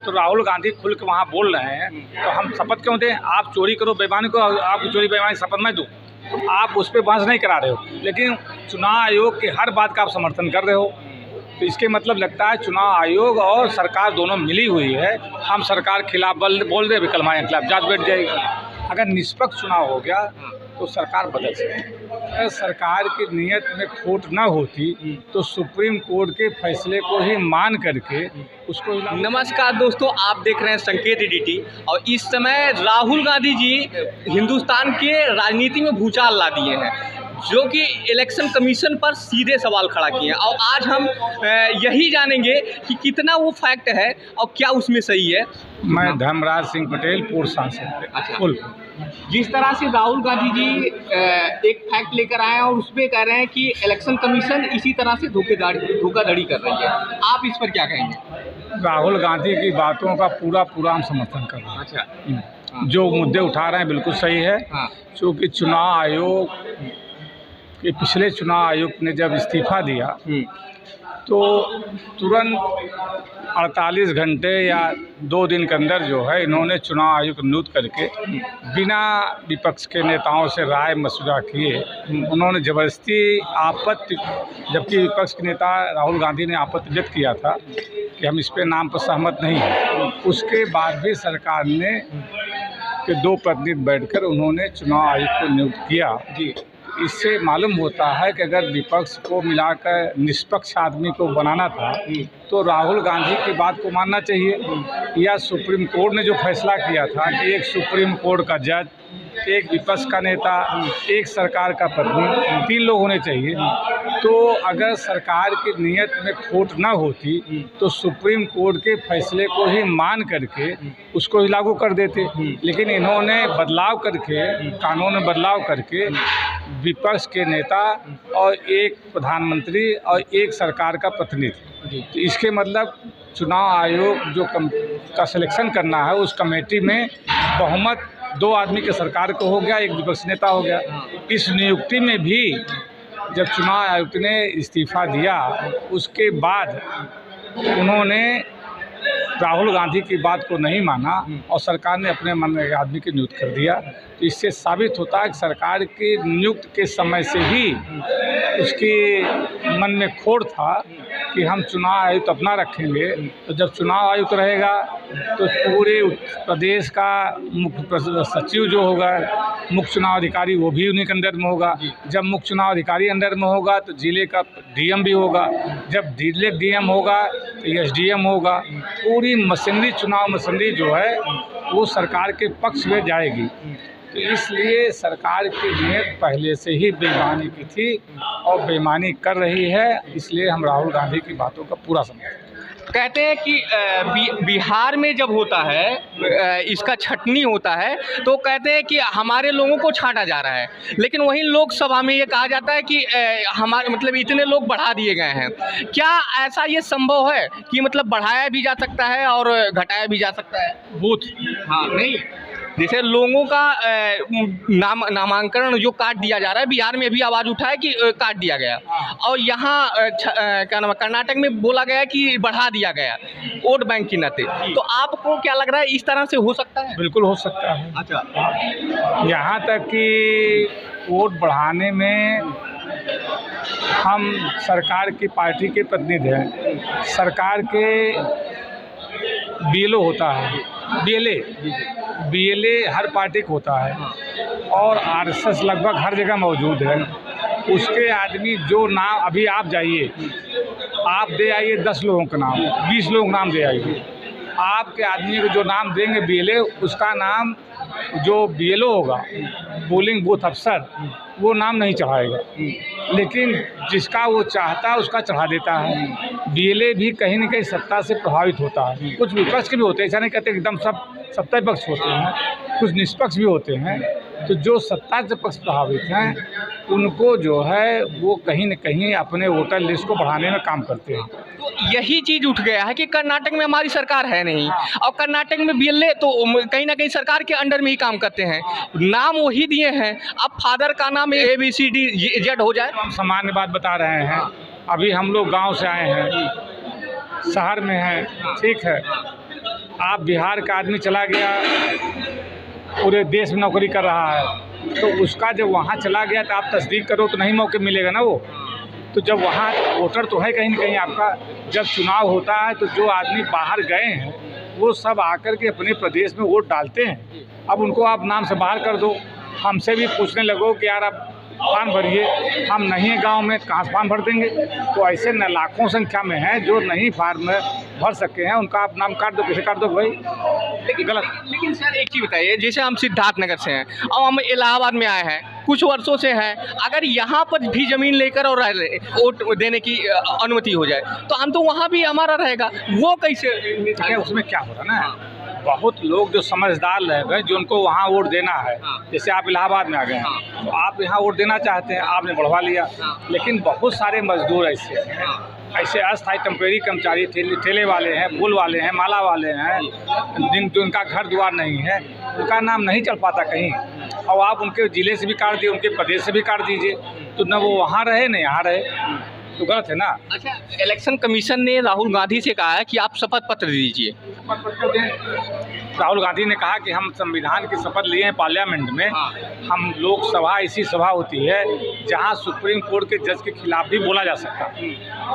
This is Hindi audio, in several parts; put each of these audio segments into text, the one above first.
तो राहुल गांधी खुल के वहाँ बोल रहे हैं, तो हम शपथ क्यों दें? आप चोरी करो बेईमानी को, आपकी चोरी बेईमानी शपथ मैं दूँ? आप उस पर बहस नहीं करा रहे हो, लेकिन चुनाव आयोग की हर बात का आप समर्थन कर रहे हो। तो इसके मतलब लगता है चुनाव आयोग और सरकार दोनों मिली हुई है। हम सरकार खिलाफ बोल दे, विकल हमारे खिलाफ जांच बैठ जाएगी। अगर निष्पक्ष चुनाव हो गया तो सरकार बदल सकती है। अगर सरकार की नीयत में खोट न होती तो सुप्रीम कोर्ट के फैसले को ही मान करके उसको। नमस्कार दोस्तों, आप देख रहे हैं संकेत एडीटी और इस समय राहुल गांधी जी हिंदुस्तान के राजनीति में भूचाल ला दिए हैं, जो कि इलेक्शन कमीशन पर सीधे सवाल खड़ा किए हैं। और आज हम यही जानेंगे कि कितना वो फैक्ट है और क्या उसमें सही है। मैं धर्मराज सिंह पटेल, पूर्व सांसद। अच्छा, जिस तरह से राहुल गांधी जी एक फैक्ट लेकर आए हैं और उसमें कह रहे हैं कि इलेक्शन कमीशन इसी तरह से धोखाधड़ी कर रही है, आप इस पर क्या कहेंगे? राहुल गांधी की बातों का पूरा हम समर्थन कर रहे हैं। अच्छा, जो मुद्दे उठा रहे हैं बिल्कुल सही है। क्योंकि चुनाव आयोग के पिछले चुनाव आयुक्त ने जब इस्तीफा दिया तो तुरंत 48 घंटे या 2 दिन के अंदर जो है इन्होंने चुनाव आयुक्त नियुक्त करके बिना विपक्ष के नेताओं से राय मशवरा किए उन्होंने ज़बरदस्ती आपत्ति, जबकि विपक्ष के नेता राहुल गांधी ने आपत्ति व्यक्त किया था कि हम इस पे नाम पर सहमत नहीं हैं, उसके बाद भी सरकार ने के 2 प्रतिनिधि बैठकर उन्होंने चुनाव आयुक्त को नियुक्त किया। जी, इससे मालूम होता है कि अगर विपक्ष को मिलाकर निष्पक्ष आदमी को बनाना था तो राहुल गांधी की बात को मानना चाहिए, या सुप्रीम कोर्ट ने जो फैसला किया था कि एक सुप्रीम कोर्ट का जज, एक विपक्ष का नेता, एक सरकार का प्रतिनिधि, 3 लोग होने चाहिए। तो अगर सरकार की नीयत में खोट न होती तो सुप्रीम कोर्ट के फैसले को ही मान करके उसको ही लागू कर देते, लेकिन इन्होंने बदलाव करके, कानून में बदलाव करके विपक्ष के नेता और एक प्रधानमंत्री और एक सरकार का प्रतिनिधि, तो इसके मतलब चुनाव आयोग जो का सिलेक्शन करना है उस कमेटी में बहुमत 2 आदमी के सरकार को हो गया, एक विपक्ष नेता हो गया। इस नियुक्ति में भी जब चुनाव आयुक्त ने इस्तीफा दिया उसके बाद उन्होंने राहुल गांधी की बात को नहीं माना और सरकार ने अपने मन में आदमी की नियुक्त कर दिया। तो इससे साबित होता है कि सरकार की नियुक्त के समय से ही उसकी मन में खोट था कि हम चुनाव आयुक्त अपना रखेंगे। तो जब चुनाव आयुक्त रहेगा तो पूरे प्रदेश का मुख्य सचिव जो होगा, मुख्य चुनाव अधिकारी, वो भी उन्हीं के अंडर में होगा। जब मुख्य चुनाव अधिकारी अंडर में होगा तो जिले का डीएम भी होगा, जब जिले डीएम होगा तो एसडीएम होगा। पूरी मशीनरी, चुनाव मशीनरी जो है वो सरकार के पक्ष में जाएगी। तो इसलिए सरकार की नीयत पहले से ही बेईमानी की थी और बेईमानी कर रही है, इसलिए हम राहुल गांधी की बातों का पूरा समर्थन। कहते हैं कि बिहार में जब होता है इसका छटनी होता है तो कहते हैं कि हमारे लोगों को छांटा जा रहा है, लेकिन वहीं लोकसभा में ये कहा जाता है कि हमारे मतलब इतने लोग बढ़ा दिए गए हैं। क्या ऐसा ये संभव है कि मतलब बढ़ाया भी जा सकता है और घटाया भी जा सकता है बूथ? हाँ, नहीं, जैसे लोगों का नामांकन जो काट दिया जा रहा है, बिहार में भी आवाज़ उठा है कि काट दिया गया, और यहाँ क्या नाम है कर्नाटक में बोला गया कि बढ़ा दिया गया वोट बैंक के नाते। तो आपको क्या लग रहा है, इस तरह से हो सकता है? बिल्कुल हो सकता है। अच्छा, यहाँ तक कि वोट बढ़ाने में हम सरकार की पार्टी के प्रतिनिधि हैं, सरकार के बीएलओ होता है, बीएलए हर पार्टी को होता है और आरएसएस लगभग हर जगह मौजूद है। उसके आदमी जो नाम, अभी आप जाइए, आप दे आइए 10 लोगों का नाम, 20 लोगों का नाम दे आइए, आपके आदमी को जो नाम देंगे बीएलए, उसका नाम जो बीएलओ होगा, पोलिंग बूथ अफसर, वो नाम नहीं चढ़ाएगा, लेकिन जिसका वो चाहता है उसका चढ़ा देता है। बीएलए भी कहीं न कहीं सत्ता से प्रभावित होता है। कुछ विपक्ष के भी होते हैं, ऐसा नहीं कहते एकदम सब सत्ता पक्ष होते हैं, कुछ निष्पक्ष भी होते हैं। तो जो सत्ता से पक्ष प्रभावित हैं उनको जो है वो कहीं न कहीं अपने वोटर लिस्ट को बढ़ाने में काम करते हैं। तो यही चीज़ उठ गया है कि कर्नाटक में हमारी सरकार है नहीं, और कर्नाटक में बीएलए तो कहीं ना कहीं सरकार के अंडर में ही काम करते हैं, नाम वही दिए हैं। अब फादर का नाम ABCD हो जाए। हम सामान्य बात बता रहे हैं, अभी हम लोग गांव से आए हैं, शहर में हैं, ठीक है, आप बिहार का आदमी चला गया, पूरे देश में नौकरी कर रहा है, तो उसका जब वहाँ चला गया तो आप तस्दीक करो तो नहीं मौके मिलेगा ना वो। तो जब वहाँ वोटर तो है कहीं न कहीं आपका। जब चुनाव होता है तो जो आदमी बाहर गए हैं वो सब आकर के अपने प्रदेश में वोट डालते हैं। अब उनको आप नाम से बाहर कर दो, हमसे भी पूछने लगो कि यार आप फॉर्म भरिए, हम नहीं है गांव में, कहाँ से फॉर्म भर देंगे। तो ऐसे न लाखों संख्या में हैं जो नहीं फॉर्म भर सके हैं, उनका आप नाम काट दो, कैसे काट दो भाई, लेकिन गलत। लेकिन सर एक चीज़ बताइए, जैसे हम सिद्धार्थनगर से हैं, अब हम इलाहाबाद में आए हैं, कुछ वर्षों से हैं, अगर यहाँ पर भी ज़मीन लेकर और वोट देने की अनुमति हो जाए तो हम तो वहाँ भी हमारा रहेगा, वो कैसे? क्या उसमें क्या हो रहा है ना, बहुत लोग जो समझदार रह गए, जो उनको वहाँ वोट देना है, जैसे आप इलाहाबाद में आ गए हैं तो आप यहाँ वोट देना चाहते हैं, आपने बढ़वा लिया। लेकिन बहुत सारे मजदूर ऐसे अस्थायी टेम्परेरी कर्मचारी, ठेले वाले हैं, पुल वाले हैं, माला वाले हैं, जिनका घर द्वार नहीं है, उनका नाम नहीं चल पाता कहीं, और आप उनके ज़िले से भी काट दिए, उनके प्रदेश से भी काट दीजिए, तो न वो वहाँ रहे न यहाँ रहे, तो गलत है ना। अच्छा, इलेक्शन कमीशन ने राहुल गांधी से कहा है कि आप शपथ पत्र दीजिए। राहुल गांधी ने कहा कि हम संविधान की शपथ लिए हैं पार्लियामेंट में। हम लोकसभा ऐसी सभा होती है जहां सुप्रीम कोर्ट के जज के खिलाफ भी बोला जा सकता,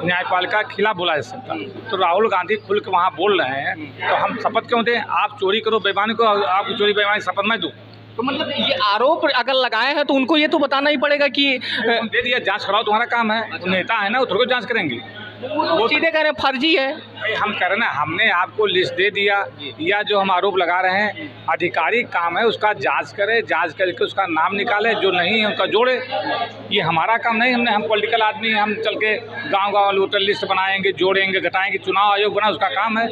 न्यायपालिका के खिलाफ बोला जा सकता। तो राहुल गांधी खुल के वहाँ बोल रहे हैं, तो हम शपथ क्यों दें? आप चोरी करो बेईमानी को, आपकी चोरी बेईमानी शपथ मैं दूँ? तो मतलब ये आरोप अगर लगाए हैं तो उनको ये तो बताना ही पड़ेगा कि दे दिया, जांच कराओ, तुम्हारा काम है। नेता है ना, वो थोड़ा जांच करेंगे, वो सीधे कह रहे हैं फर्जी है। भाई हम कह रहे ना, हमने आपको लिस्ट दे दिया, या जो हम आरोप लगा रहे हैं आधिकारिक काम है उसका जांच करे, जांच करके उसका नाम निकाले, जो नहीं है उनका जोड़े। ये हमारा काम नहीं, हम पॉलिटिकल आदमी हैं, हम चल के गाँव वोटर लिस्ट बनाएंगे, जोड़ेंगे, घटाएंगे। चुनाव आयोग बना, उसका काम है।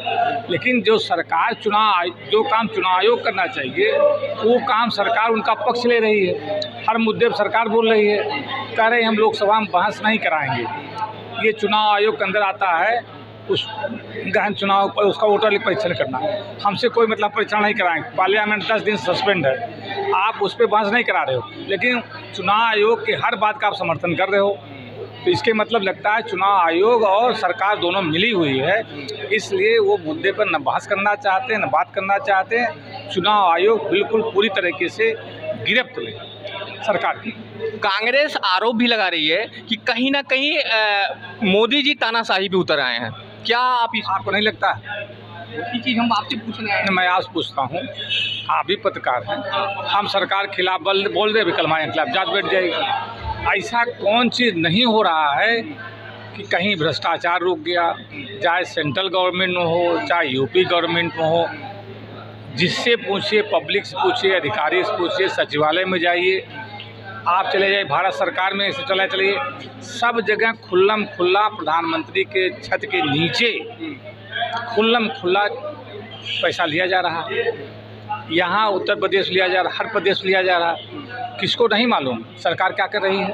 लेकिन जो सरकार जो काम चुनाव आयोग करना चाहिए वो काम सरकार उनका पक्ष ले रही है। हर मुद्दे पर सरकार बोल रही है, कह रहे हम लोकसभा में बहस नहीं कराएंगे। ये चुनाव आयोग के अंदर आता है, उस गहन चुनाव पर उसका वोटर परीक्षण करना। हमसे कोई मतलब परीक्षण नहीं कराएंगे। पार्लियामेंट 10 दिन सस्पेंड है, आप उस पर बहस नहीं करा रहे हो, लेकिन चुनाव आयोग के हर बात का आप समर्थन कर रहे हो। तो इसके मतलब लगता है चुनाव आयोग और सरकार दोनों मिली हुई है, इसलिए वो मुद्दे पर न बहस करना चाहते हैं, न बात करना चाहते हैं। चुनाव आयोग बिल्कुल पूरी तरीके से गिरफ्त में सरकार की। कांग्रेस आरोप भी लगा रही है कि कहीं ना कहीं मोदी जी तानाशाही भी उतर आए हैं। क्या आपको नहीं लगता? ये चीज़ हम आपसे पूछने आए हैं। मैं आपसे पूछता हूँ, आप भी पत्रकार हैं, हम सरकार के खिलाफ बोल दे, विकलमाया के खिलाफ जांच बैठ जाएगी। ऐसा कौन चीज़ नहीं हो रहा है कि कहीं भ्रष्टाचार रुक गया, चाहे सेंट्रल गवर्नमेंट में हो, चाहे यूपी गवर्नमेंट में हो। जिससे पूछिए, पब्लिक से पूछिए, अधिकारी से पूछिए, सचिवालय में जाइए, आप चले जाइए भारत सरकार में, ऐसे चलिए, सब जगह खुल्लम खुल्ला प्रधानमंत्री के छत के नीचे खुल्लम खुल्ला पैसा लिया जा रहा है। यहाँ उत्तर प्रदेश लिया जा रहा, हर प्रदेश लिया जा रहा। किसको नहीं मालूम सरकार क्या कर रही है?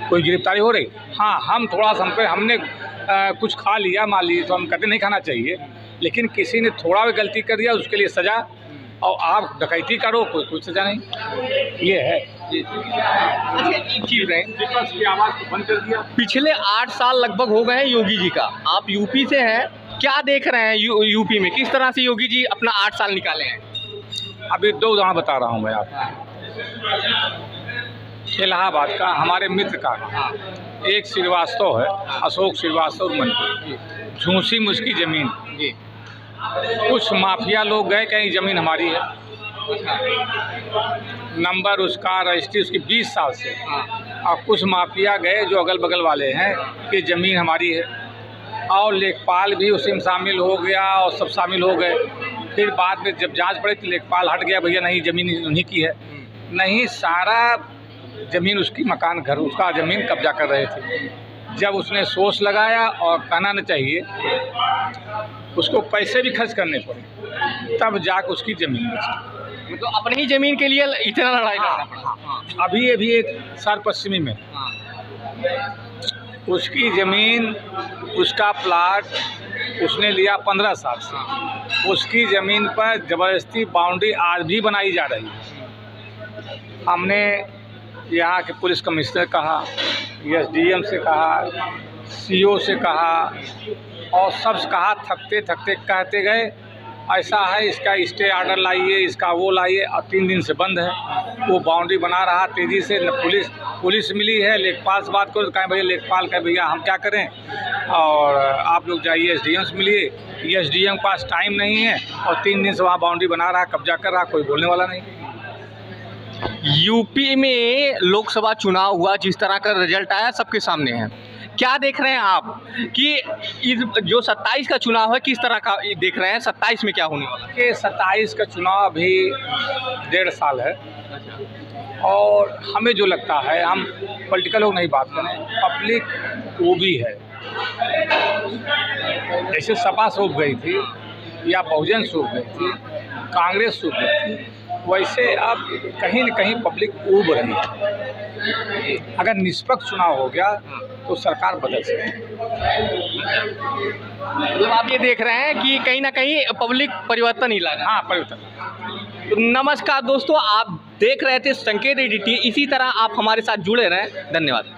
कोई गिरफ्तारी हो रही? हाँ, हम थोड़ा सा हमने कुछ खा लिया, मान लीजिए, तो हम कहते नहीं खाना चाहिए, लेकिन किसी ने थोड़ा भी गलती कर दिया उसके लिए सज़ा, और आप डकैती करो कोई सज़ा नहीं। ये है। अच्छा, एक चीज़ है, विपक्ष की आवाज़ को बंद कर दिया। पिछले 8 साल लगभग हो गए हैं योगी जी का, आप यूपी से हैं, क्या देख रहे हैं यूपी में किस तरह से योगी जी अपना 8 साल निकाले हैं? अभी 2 उदाहरण बता रहा हूँ मैं आपको। इलाहाबाद का हमारे मित्र का एक श्रीवास्तव है, अशोक श्रीवास्तव मंत्री, झूसी मुझकी ज़मीन। कुछ माफिया लोग गए, कहीं ज़मीन हमारी है, नंबर उसका रजिस्ट्री उसकी 20 साल से, और कुछ माफिया गए जो अगल बगल वाले हैं कि ज़मीन हमारी है, और लेखपाल भी उसी में शामिल हो गया और सब शामिल हो गए। फिर बाद में जब जांच पड़ी तो लेखपाल हट गया, भैया नहीं ज़मीन उन्हीं की है। नहीं, सारा ज़मीन उसकी, मकान घर उसका ज़मीन कब्जा कर रहे थे। जब उसने सोच लगाया, और कहना न चाहिए, उसको पैसे भी खर्च करने पड़े, तब जाकर उसकी ज़मीन बची। मतलब अपनी ही ज़मीन के लिए इतना लड़ाई लड़ना पड़ा। अभी एक सर पश्चिमी में उसकी ज़मीन, उसका प्लाट उसने लिया 15 साल से, उसकी ज़मीन पर ज़बरदस्ती बाउंड्री आज भी बनाई जा रही है। हमने यहाँ के पुलिस कमिश्नर कहा, एसडीएम से कहा, सीओ से कहा, और सब कहा, थकते थकते कहते गए ऐसा है, इसका स्टे ऑर्डर लाइए, इसका वो लाइए। अब 3 दिन से बंद है। वो बाउंड्री बना रहा तेज़ी से। न पुलिस मिली है, लेखपाल से बात करो तो कहें भैया लेखपाल का भैया हम क्या करें, और आप लोग जाइए SDM से मिलिए। SDM के पास टाइम नहीं है और 3 दिन से वहाँ बाउंड्री बना रहा, कब्जा कर रहा, कोई बोलने वाला नहीं। यूपी में लोकसभा चुनाव हुआ, जिस तरह का रिजल्ट आया सबके सामने है। क्या देख रहे हैं आप कि इस जो 27 का चुनाव है किस तरह का देख रहे हैं, 27 में क्या होने वाला है? कि 27 का चुनाव अभी 1.5 साल है और हमें जो लगता है, हम पॉलिटिकल लोग नहीं बात करें, पब्लिक वो भी है। जैसे सपा सूख गई थी या बहुजन सूख गई थी, कांग्रेस सूख गई थी, वैसे अब कहीं न कहीं पब्लिक ऊब रही है। अगर निष्पक्ष चुनाव हो गया तो सरकार बदल सकती है। मतलब आप ये देख रहे हैं कि कहीं ना कहीं पब्लिक परिवर्तन ही लाना। हाँ, परिवर्तन। तो नमस्कार दोस्तों, आप देख रहे थे संकेत एडिटी। इसी तरह आप हमारे साथ जुड़े रहें। धन्यवाद।